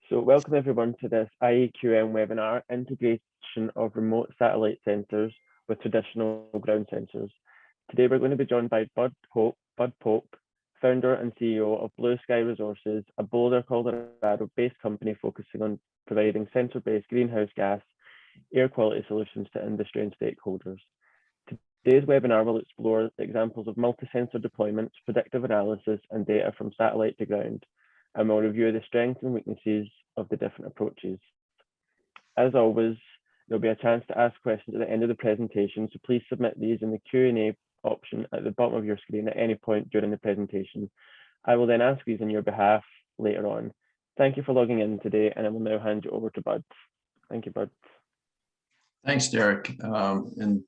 So welcome everyone to this IAQM webinar, Integration of Remote Satellite Sensors with Traditional Ground Sensors. Today we're going to be joined by Bud Pope, founder and CEO of Blue Sky Resources, a Boulder, Colorado-based company focusing on providing sensor-based greenhouse gas air quality solutions to industry and stakeholders. Today's webinar will explore examples of multi-sensor deployments, predictive analysis, and data from satellite to ground, and we'll review the strengths and weaknesses of the different approaches. As always, there'll be a chance to ask questions at the end of the presentation, so please submit these in the Q&A option at the bottom of your screen at any point during the presentation. I will then ask these on your behalf later on. Thank you for logging in today, and I will now hand you over to Bud. Thank you, Bud. Thanks, Derek, and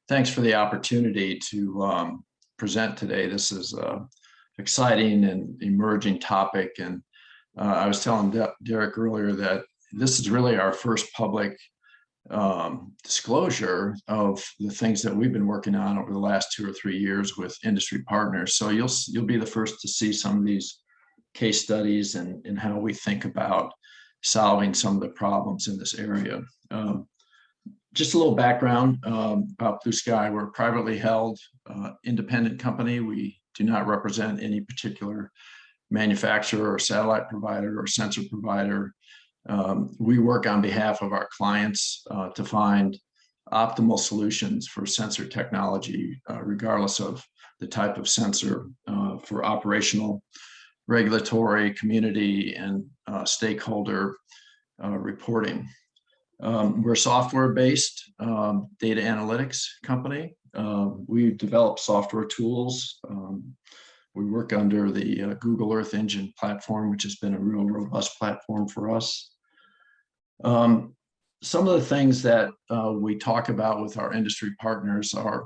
thanks for the opportunity to present today. This is an exciting and emerging topic, and I was telling Derek earlier that this is really our first public disclosure of the things that we've been working on over the last 2 or 3 years with industry partners. So you'll be the first to see some of these case studies and how we think about solving some of the problems in this area. Just a little background about Blue Sky. We're a privately held independent company. We do not represent any particular manufacturer or satellite provider or sensor provider. We work on behalf of our clients to find optimal solutions for sensor technology, regardless of the type of sensor, for operational, regulatory, community, and stakeholder reporting. We're a software-based data analytics company. We develop software tools. We work under the Google Earth Engine platform, which has been a real robust platform for us. Some of the things that we talk about with our industry partners are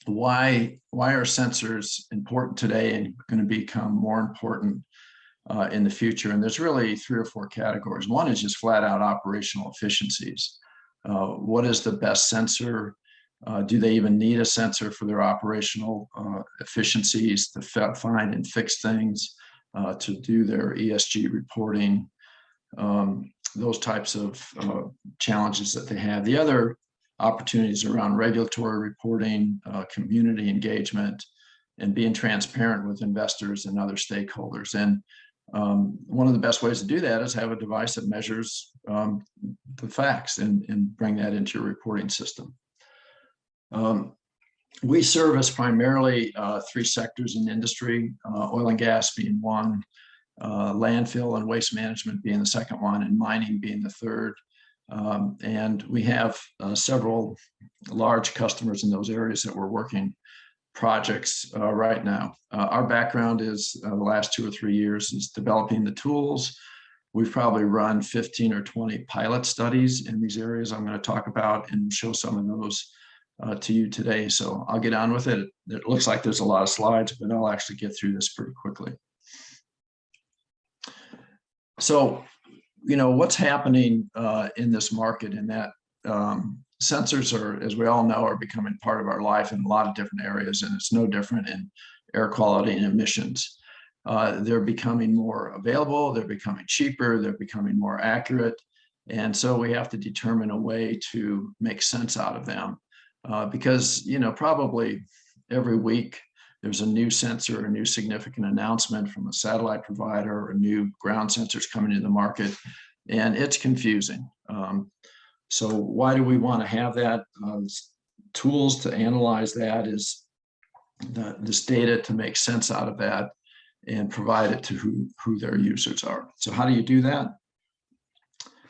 why are sensors important today and going to become more important in the future. And there's really 3 or 4 categories. One is just flat out operational efficiencies. What is the best sensor? Do they even need a sensor for their operational efficiencies to find and fix things, to do their ESG reporting, those types of challenges that they have. The other opportunities around regulatory reporting, community engagement, and being transparent with investors and other stakeholders. And one of the best ways to do that is have a device that measures the facts and bring that into your reporting system. We service primarily 3 sectors in industry, oil and gas being one, landfill and waste management being the second one, and mining being the third. And we have several large customers in those areas that we're working projects right now. Our background is the last 2 or 3 years is developing the tools. We've probably run 15 or 20 pilot studies in these areas I'm going to talk about and show some of those to you today. So I'll get on with it. It looks like there's a lot of slides, but I'll actually get through this pretty quickly. So, you know, what's happening in this market, in that sensors are, as we all know, are becoming part of our life in a lot of different areas, and it's no different in air quality and emissions. They're becoming more available, they're becoming cheaper, they're becoming more accurate, and so we have to determine a way to make sense out of them. Because, you know, probably every week there's a new sensor, a new significant announcement from a satellite provider, or new ground sensors coming into the market, and it's confusing. So why do we want to have that? Tools to analyze that is this data, to make sense out of that and provide it to who their users are. So how do you do that?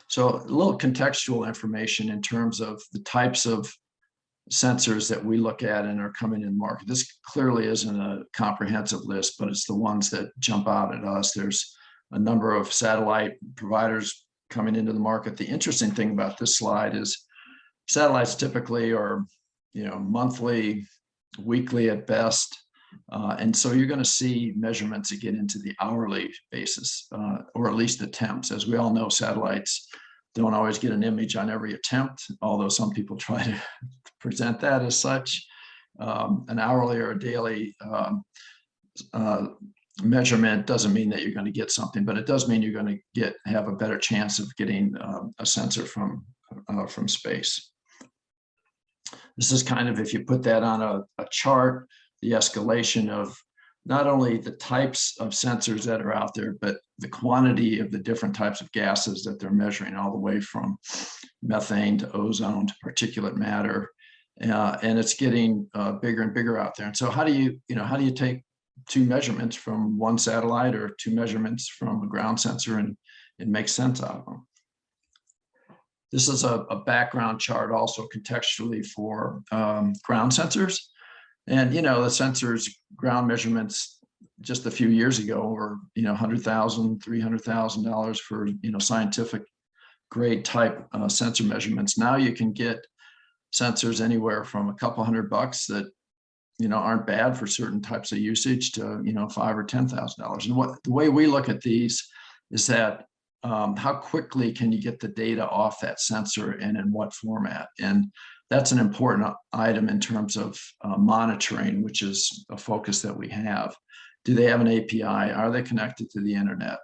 So a little contextual information in terms of the types of sensors that we look at and are coming in the market. This clearly isn't a comprehensive list, but it's the ones that jump out at us. There's a number of satellite providers coming into the market. The interesting thing about this slide is satellites typically are, you know, monthly, weekly at best. And so you're going to see measurements that get into the hourly basis, or at least attempts. As we all know, satellites don't always get an image on every attempt, although some people try to present that as such. An hourly or a daily measurement doesn't mean that you're going to get something, but it does mean you're going to have a better chance of getting a sensor from space. This is kind of, if you put that on a chart, the escalation of not only the types of sensors that are out there, but the quantity of the different types of gases that they're measuring, all the way from methane to ozone to particulate matter. And it's getting bigger and bigger out there. And so how do you take two measurements from one satellite or two measurements from a ground sensor and make sense out of them? This is a background chart also contextually for ground sensors. And, the sensors ground measurements just a few years ago were, $100,000, $300,000 for, scientific grade type sensor measurements. Now you can get sensors anywhere from a couple $100 that, aren't bad for certain types of usage to, $5,000 or $10,000. And the way we look at these is that how quickly can you get the data off that sensor and in what format? And that's an important item in terms of monitoring, which is a focus that we have. Do they have an API? Are they connected to the internet?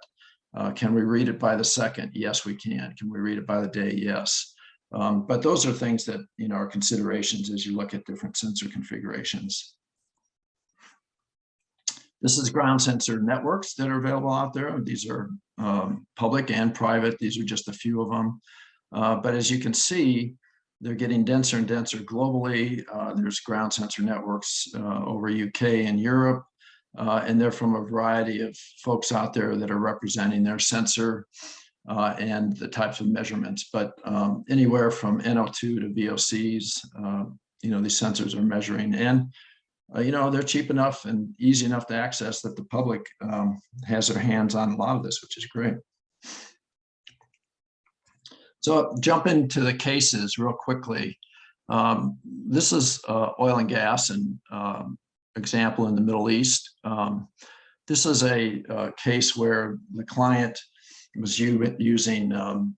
Can we read it by the second? Yes, we can. Can we read it by the day? Yes. But those are things that are considerations as you look at different sensor configurations. This is ground sensor networks that are available out there. These are public and private. These are just a few of them. But as you can see, they're getting denser and denser globally. There's ground sensor networks over UK and Europe. And they're from a variety of folks out there that are representing their sensor and the types of measurements. But anywhere from NO2 to VOCs, these sensors are measuring. And they're cheap enough and easy enough to access that the public has their hands on a lot of this, which is great. So jump into the cases real quickly. This is oil and gas and example in the Middle East. This is a case where the client was using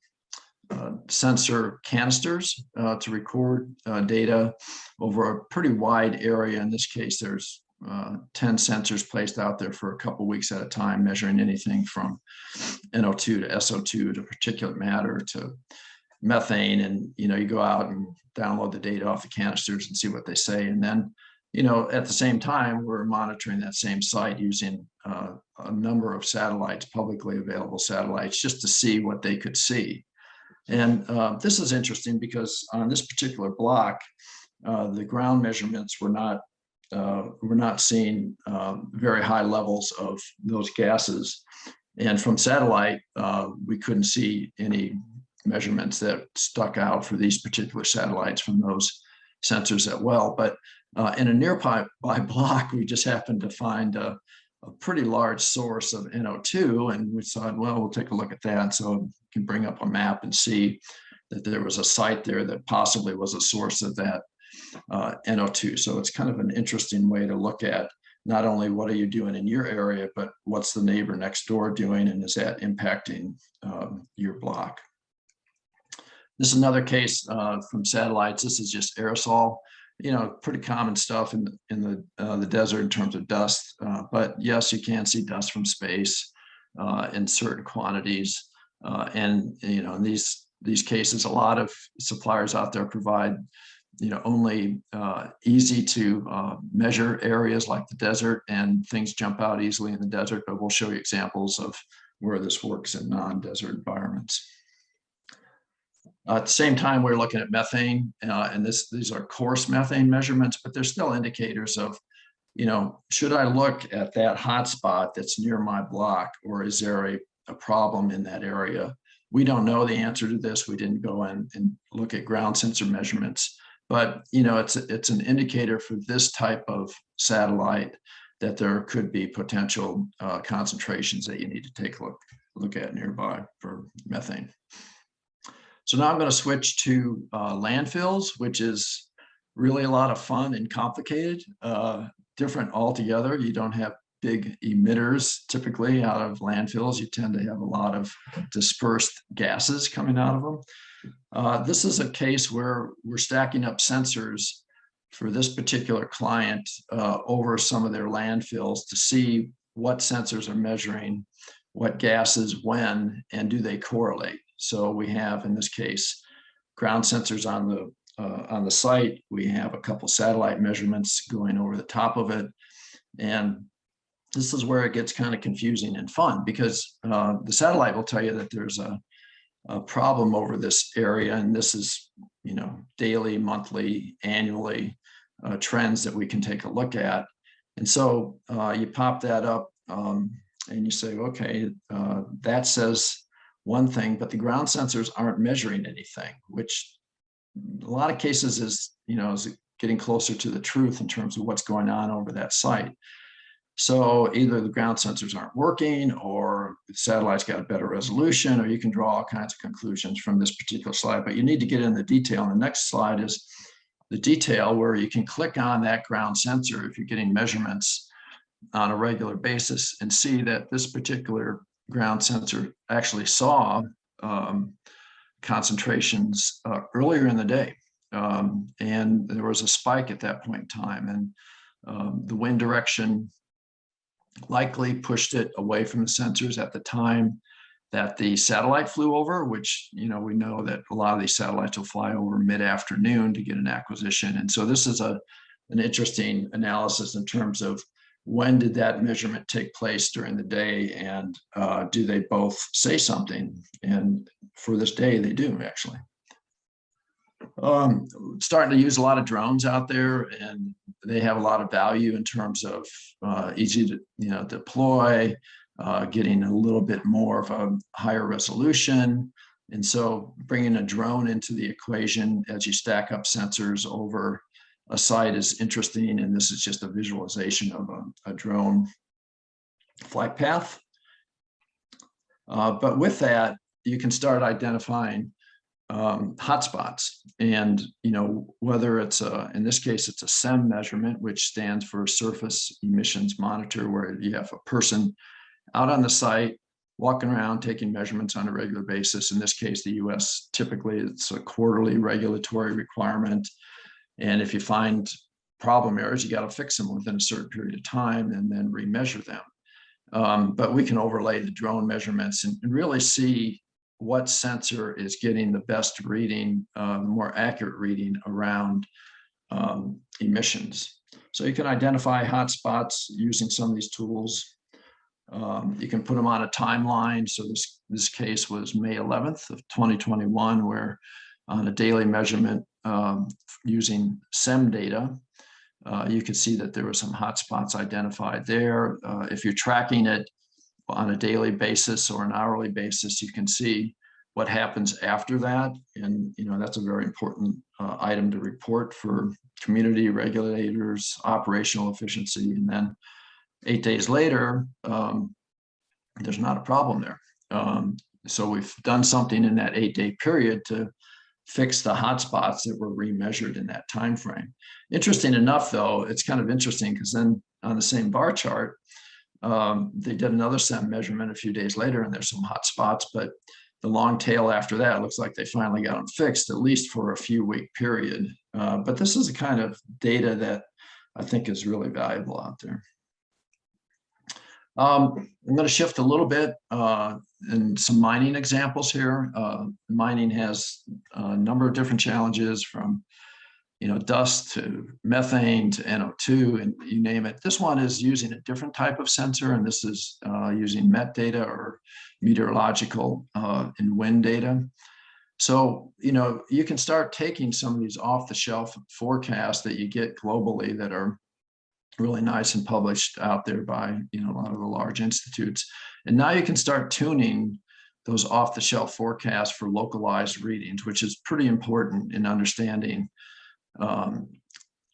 sensor canisters to record data over a pretty wide area. In this case, there's 10 sensors placed out there for a couple weeks at a time, measuring anything from NO2 to SO2 to particulate matter to methane. And, you go out and download the data off the canisters and see what they say. And then, at the same time, we're monitoring that same site using a number of satellites, publicly available satellites, just to see what they could see. And this is interesting because on this particular block, the ground measurements were not seeing very high levels of those gases. And from satellite, we couldn't see any measurements that stuck out for these particular satellites from those sensors that well. But in a nearby block, we just happened to find a pretty large source of NO2, and we thought, well, we'll take a look at that. So we can bring up a map and see that there was a site there that possibly was a source of that NO2. So it's kind of an interesting way to look at not only what are you doing in your area, but what's the neighbor next door doing, and is that impacting your block? This is another case from satellites. This is just aerosol. Pretty common stuff in the desert in terms of dust. But yes, you can see dust from space in certain quantities. And in these cases, a lot of suppliers out there provide only easy to measure areas like the desert, and things jump out easily in the desert. But we'll show you examples of where this works in non-desert environments. At the same time, we're looking at methane, and these are coarse methane measurements, but they're still indicators of, should I look at that hotspot that's near my block, or is there a problem in that area? We don't know the answer to this. We didn't go in and look at ground sensor measurements, but it's an indicator for this type of satellite that there could be potential concentrations that you need to take a look at nearby for methane. So now I'm going to switch to landfills, which is really a lot of fun and complicated, different altogether. You don't have big emitters typically out of landfills. You tend to have a lot of dispersed gases coming out of them. This is a case where we're stacking up sensors for this particular client over some of their landfills to see what sensors are measuring what gases when, and do they correlate. So we have, in this case, ground sensors on the site. We have a couple satellite measurements going over the top of it. And this is where it gets kind of confusing and fun, because the satellite will tell you that there's a problem over this area, and this is, daily, monthly, annually trends that we can take a look at. And so you pop that up and you say, okay, that says one thing, but the ground sensors aren't measuring anything, which a lot of cases is getting closer to the truth in terms of what's going on over that site. So either the ground sensors aren't working, or the satellite's got a better resolution, or you can draw all kinds of conclusions from this particular slide, but you need to get in the detail. And the next slide is the detail where you can click on that ground sensor if you're getting measurements on a regular basis and see that this particular ground sensor actually saw concentrations earlier in the day. And there was a spike at that point in time, and the wind direction likely pushed it away from the sensors at the time that the satellite flew over, which, we know that a lot of these satellites will fly over mid-afternoon to get an acquisition. And so this is an interesting analysis in terms of when did that measurement take place during the day, and do they both say something? And for this day, they do actually. Starting to use a lot of drones out there, and they have a lot of value in terms of easy to deploy, getting a little bit more of a higher resolution. And so bringing a drone into the equation as you stack up sensors over a site is interesting. And this is just a visualization of a drone flight path. But with that, you can start identifying hotspots, and whether it's in this case it's a SEM measurement, which stands for surface emissions monitor, where you have a person out on the site walking around taking measurements on a regular basis. In this case, the US, typically it's a quarterly regulatory requirement, and if you find problem areas, you got to fix them within a certain period of time and then remeasure them. But we can overlay the drone measurements and really see what sensor is getting the best reading, the more accurate reading around emissions. So you can identify hotspots using some of these tools. You can put them on a timeline. So this case was May 11th of 2021, where on a daily measurement using SEM data, you could see that there were some hotspots identified there. If you're tracking it on a daily basis or an hourly basis, you can see what happens after that. And that's a very important item to report for community regulators, operational efficiency. And then 8 days later, there's not a problem there. So we've done something in that 8-day period to fix the hotspots that were remeasured in that time frame. Interesting enough, though, it's kind of interesting because then on the same bar chart, they did another SEM measurement a few days later, and there's some hot spots, but the long tail after that looks like they finally got them fixed, at least for a few-week period. But this is the kind of data that I think is really valuable out there. I'm going to shift a little bit and some mining examples here. Mining has a number of different challenges, from dust to methane to NO2, and you name it. This one is using a different type of sensor, and this is using MET data, or meteorological and wind data. So, you can start taking some of these off-the-shelf forecasts that you get globally that are really nice and published out there by, a lot of the large institutes. And now you can start tuning those off-the-shelf forecasts for localized readings, which is pretty important in understanding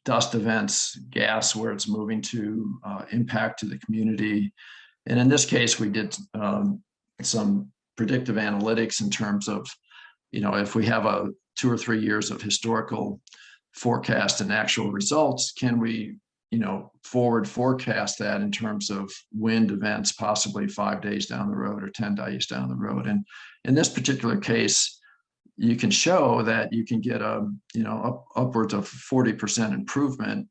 dust events, gas, where it's moving to, impact to the community. And in this case, we did some predictive analytics in terms of, if we have a 2 or 3 years of historical forecast and actual results, can we, forward forecast that in terms of wind events, possibly 5 days down the road or 10 days down the road. And in this particular case, you can show that you can get upwards of 40% improvement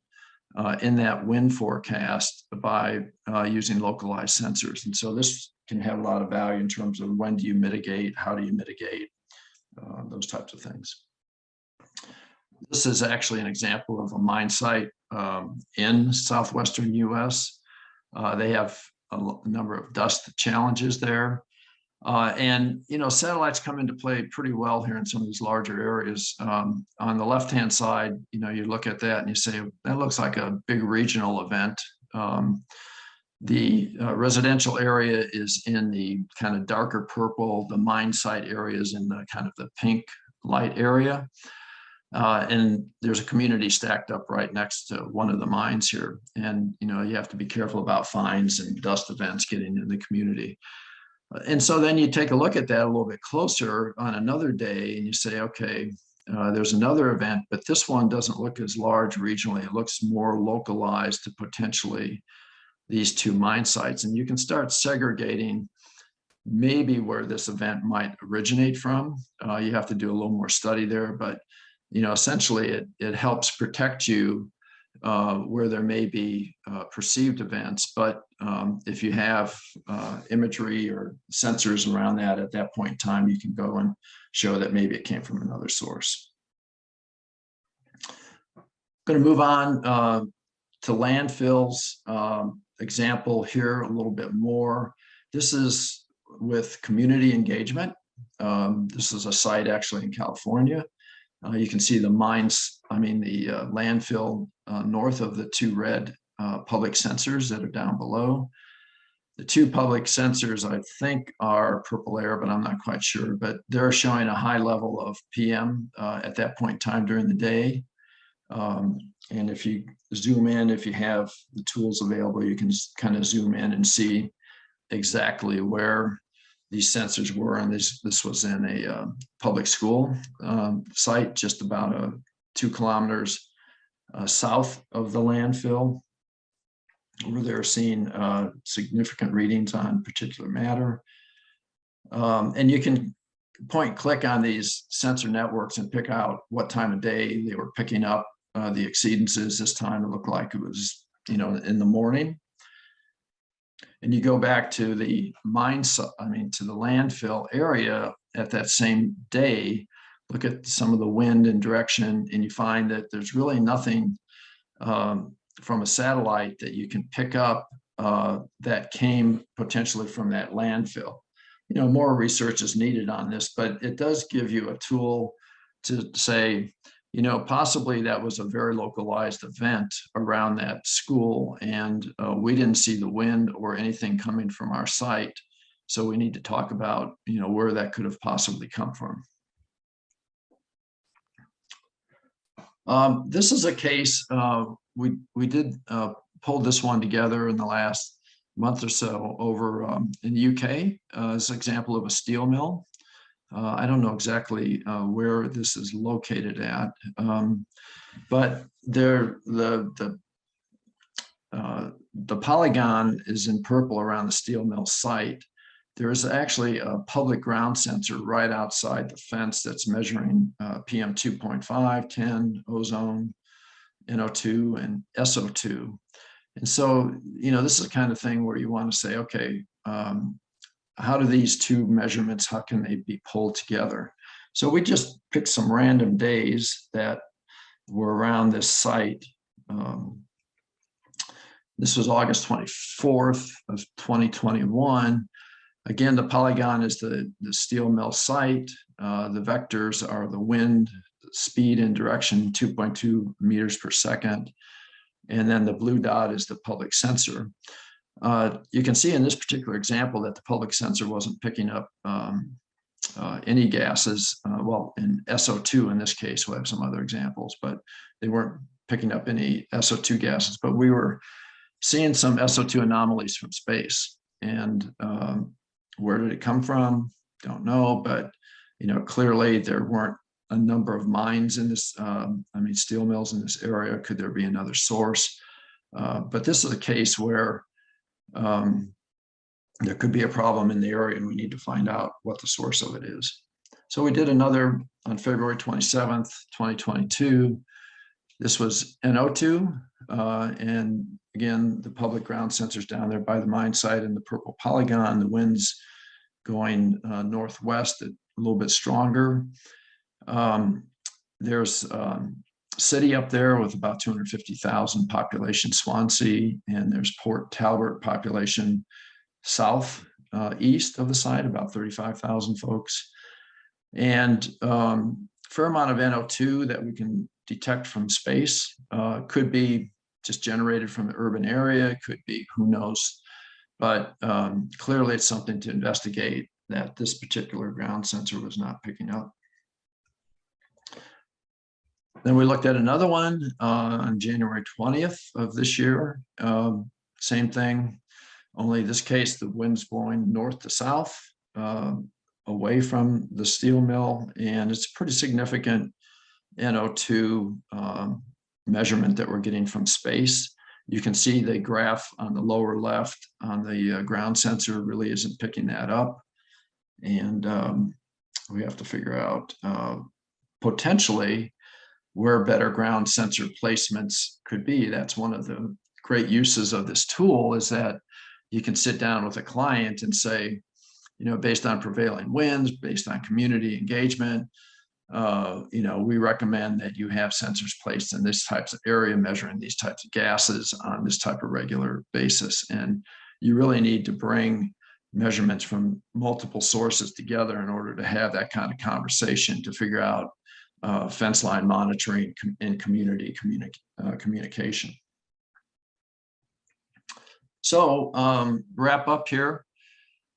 in that wind forecast by using localized sensors. And so this can have a lot of value in terms of when do you mitigate, how do you mitigate, those types of things. This is actually an example of a mine site in southwestern US. They have a number of dust challenges there. And, you know, satellites come into play pretty well here in some of these larger areas. On the left-hand side, you know, you look at that and you say, that looks like a big regional event. The residential area is in the kind of darker purple. The mine site area is in the kind of the pink light area. And there's a community stacked up right next to one of the mines here. And, you know, you have to be careful about fines and dust events getting in the community. And so then you take a look at that a little bit closer on another day and you say, okay, there's another event, but this one doesn't look as large regionally. It looks more localized to potentially these two mine sites. And you can start segregating maybe where this event might originate from. You have to do a little more study there, but you know, essentially it helps protect you where there may be perceived events. But if you have imagery or sensors around that at that point in time, you can go and show that maybe it came from another source. I'm going to move on to landfills. Example here a little bit more. This is with community engagement. This is a site actually in California. You can see the mines, the landfill north of the two red public sensors that are down below. The two public sensors, I think, are purple air, but I'm not quite sure. But they're showing a high level of PM at that point in time during the day. And if you zoom in, if you have the tools available, you can kind of zoom in and see exactly where these sensors were. And this was in a public school site just about 2 kilometers south of the landfill, where they're seeing significant readings on particular matter. And you can point click on these sensor networks and pick out what time of day they were picking up the exceedances. This time it looked like it was, you know, in the morning. And you go back to the to the landfill area at that same day, look at some of the wind and direction, and you find that there's really nothing from a satellite that you can pick up that came potentially from that landfill. You know, more research is needed on this, but it does give you a tool to say, you know, possibly that was a very localized event around that school, and we didn't see the wind or anything coming from our site. So we need to talk about, you know, where that could have possibly come from. This is a case, we did pull this one together in the last month or so over in the UK as an example of a steel mill. I don't know exactly where this is located at, but the polygon is in purple around the steel mill site. There is actually a public ground sensor right outside the fence that's measuring PM 2.5, 10, ozone, NO2, and SO2. And so, you know, this is the kind of thing where you want to say, okay, how do these two measurements, how can they be pulled together? So we just picked some random days that were around this site. This was August 24th of 2021. Again, the polygon is the steel mill site. The vectors are the wind, speed and direction, 2.2 meters per second. And then the blue dot is the public sensor. You can see in this particular example that the public sensor wasn't picking up any gases. Well, in SO2 in this case, we'll have some other examples, but they weren't picking up any SO2 gases. But we were seeing some SO2 anomalies from space. And where did it come from? Don't know, but you know, clearly there weren't a number of mines in this, steel mills in this area. Could there be another source? But this is a case where there could be a problem in the area and we need to find out what the source of it is. So we did another on February 27th, 2022. This was NO2 And again, the public ground sensors down there by the mine site in the purple polygon, the winds going northwest, a little bit stronger. There's city up there with about 250,000 population, Swansea, and there's Port Talbot population south east of the site, about 35,000 folks. And fair amount of NO2 that we can detect from space. Could be just generated from the urban area, could be, who knows. But clearly it's something to investigate that this particular ground sensor was not picking up. Then we looked at another one on January 20th of this year. Same thing, only this case, the wind's blowing north to south, away from the steel mill, and it's a pretty significant NO2 measurement that we're getting from space. You can see the graph on the lower left on the ground sensor really isn't picking that up. And we have to figure out potentially where better ground sensor placements could be. That's one of the great uses of this tool, is that you can sit down with a client and say, you know, based on prevailing winds, based on community engagement, you know, we recommend that you have sensors placed in this types of area measuring these types of gases on this type of regular basis. And you really need to bring measurements from multiple sources together in order to have that kind of conversation to figure out fence line monitoring and community communication. So wrap up here,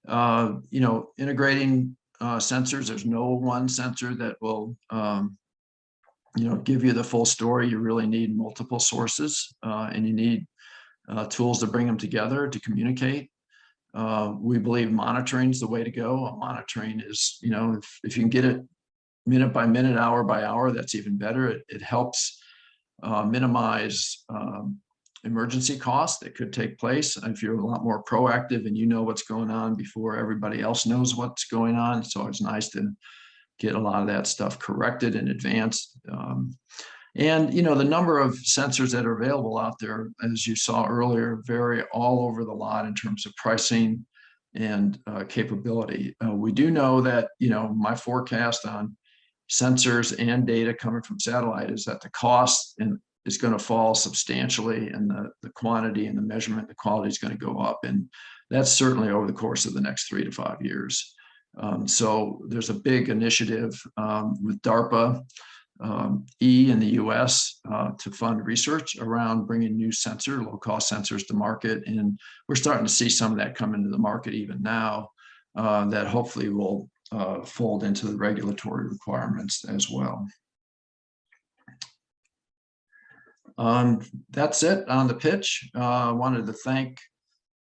you know, integrating sensors. There's no one sensor that will, you know, give you the full story. You really need multiple sources, and you need tools to bring them together to communicate. We believe monitoring is the way to go. Monitoring is, you know, if you can get it minute by minute, hour by hour, that's even better. It helps minimize emergency costs that could take place if you're a lot more proactive and you know what's going on before everybody else knows what's going on. It's always nice to get a lot of that stuff corrected in advance. And, you know, the number of sensors that are available out there, as you saw earlier, vary all over the lot in terms of pricing and capability. We do know that, you know, my forecast on sensors and data coming from satellite is that the cost is going to fall substantially, and the quantity and the measurement, the quality is going to go up. And that's certainly over the course of the next 3 to 5 years. So there's a big initiative with DARPA in the US to fund research around bringing new low-cost sensors to market. And we're starting to see some of that come into the market even now, that hopefully will fold into the regulatory requirements as well. That's it on the pitch. I wanted to thank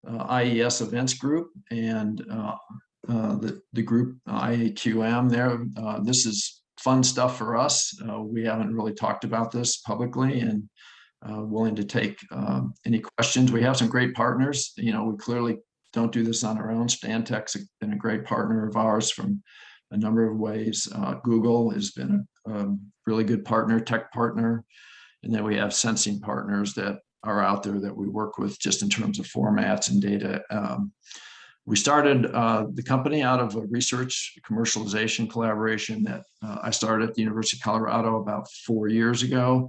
IES Events Group and the group IAQM there. This is fun stuff for us. We haven't really talked about this publicly, and willing to take any questions. We have some great partners. You know, we clearly don't do this on our own. Stantec's been a great partner of ours from a number of ways. Google has been a really good partner, tech partner. And then we have sensing partners that are out there that we work with just in terms of formats and data. We started the company out of a research commercialization collaboration that I started at the University of Colorado about 4 years ago.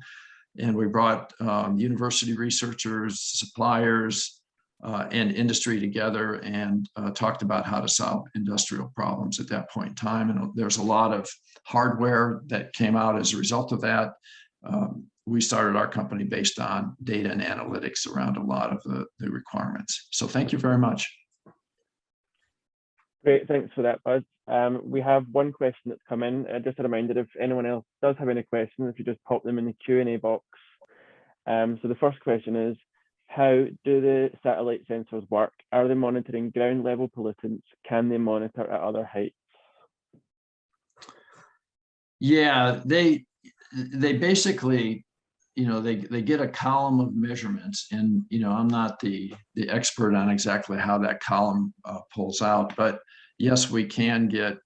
And we brought university researchers, suppliers, and industry together and talked about how to solve industrial problems at that point in time. And there's a lot of hardware that came out as a result of that. We started our company based on data and analytics around a lot of the requirements. So thank you very much. Great, thanks for that, Buzz. We have one question that's come in. Just a reminder, if anyone else does have any questions, if you just pop them in the Q&A box. So the first question is, how do the satellite sensors work? Are they monitoring ground level pollutants? Can they monitor at other heights? Yeah, they basically, you know, they get a column of measurements, and, you know, I'm not the expert on exactly how that column pulls out, but yes, we can get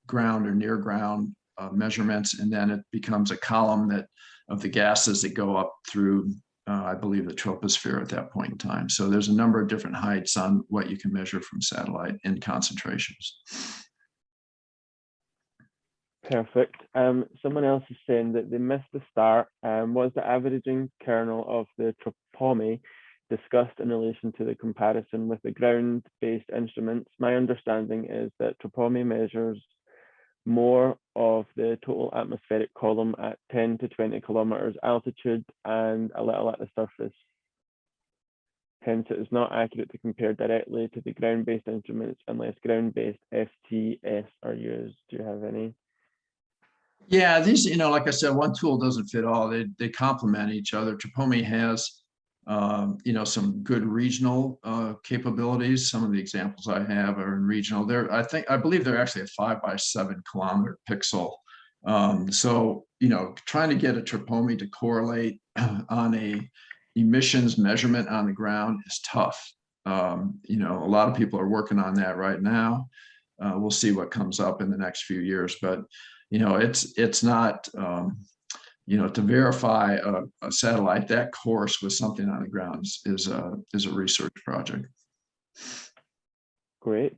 ground or near ground measurements, and then it becomes a column of the gases that go up through I believe, the troposphere at that point in time. So there's a number of different heights on what you can measure from satellite in concentrations. Perfect. Someone else is saying that they missed the start. Was the averaging kernel of the tropomi discussed in relation to the comparison with the ground-based instruments? My understanding is that tropomi measures more of the total atmospheric column at 10 to 20 kilometers altitude and a little at the surface. Hence, it is not accurate to compare directly to the ground-based instruments unless ground-based FTS are used. Do you have any? Yeah, these, like I said, one tool doesn't fit all. They complement each other. Tropomi has, some good regional capabilities. Some of the examples I have are in regional. I believe they're actually a 5 by 7 kilometer pixel. So, trying to get a tropomi to correlate on a emissions measurement on the ground is tough. A lot of people are working on that right now. We'll see what comes up in the next few years, but it's not, to verify a satellite that coarse with something on the ground is a research project. Great.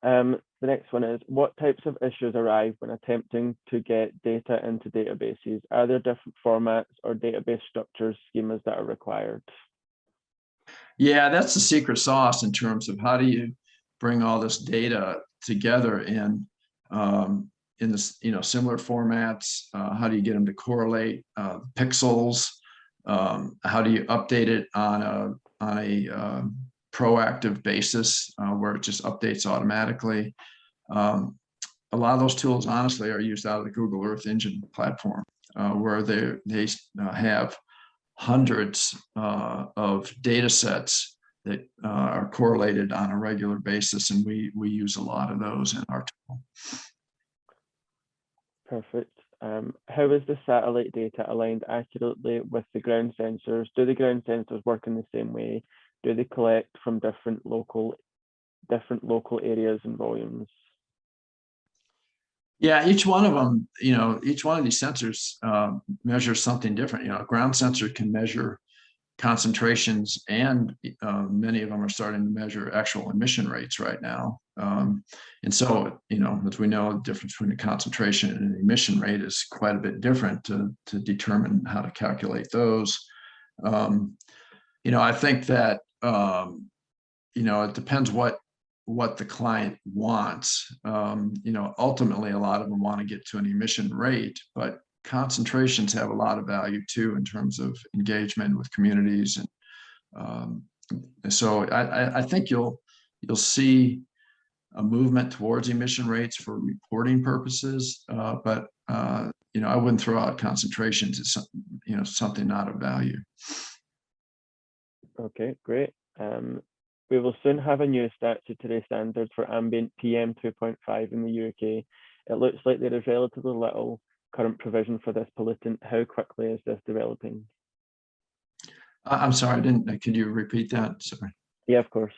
The next one is, what types of issues arise when attempting to get data into databases? Are there different formats or database structures, schemas that are required? Yeah, that's the secret sauce in terms of how do you bring all this data together in this, similar formats. How do you get them to correlate pixels? How do you update it on a proactive basis where it just updates automatically? A lot of those tools, honestly, are used out of the Google Earth Engine platform, where they have hundreds of data sets that are correlated on a regular basis, and we use a lot of those in our tool. Perfect. How is the satellite data aligned accurately with the ground sensors? Do the ground sensors work in the same way? Do they collect from different local areas and volumes? Yeah, each one of them, each one of these sensors measures something different. A ground sensor can measure concentrations, and many of them are starting to measure actual emission rates right now. And so, as we know, the difference between the concentration and the emission rate is quite a bit different to determine how to calculate those. I think that, it depends what the client wants. Ultimately, a lot of them want to get to an emission rate, but concentrations have a lot of value too in terms of engagement with communities, and so I think you'll see a movement towards emission rates for reporting purposes, but I wouldn't throw out concentrations as something not of value. Okay, great. We will soon have a new statutory standard for ambient PM 2.5 in the UK. It looks like there is relatively little current provision for this pollutant. How quickly is this developing? I'm sorry, could you repeat that? Sorry. Yeah, of course.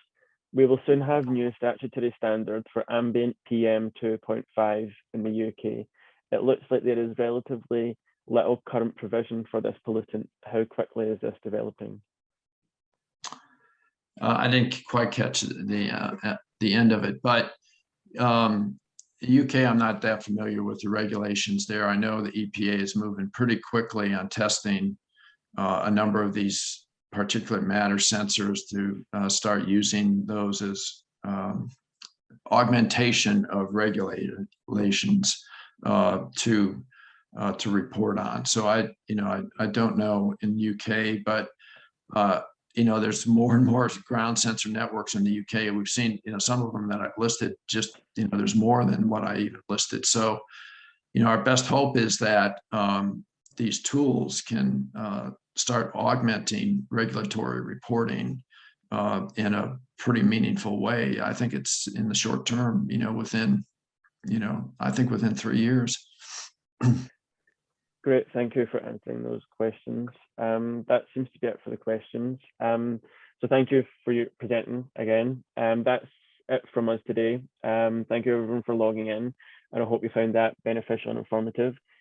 We will soon have new statutory standards for ambient PM 2.5 in the UK. It looks like there is relatively little current provision for this pollutant. How quickly is this developing? I didn't quite catch the end of it, but the UK, I'm not that familiar with the regulations there. I know the EPA is moving pretty quickly on testing a number of these particulate matter sensors to start using those as augmentation of regulations to report on. So I don't know in the UK, but there's more and more ground sensor networks in the UK. We've seen, some of them that I've listed, just, there's more than what I even listed. So, our best hope is that these tools can start augmenting regulatory reporting in a pretty meaningful way. I think it's in the short term, within 3 years. Great, thank you for answering those questions. That seems to be it for the questions. So thank you for your presenting again. That's it from us today. Thank you everyone for logging in, and I hope you found that beneficial and informative.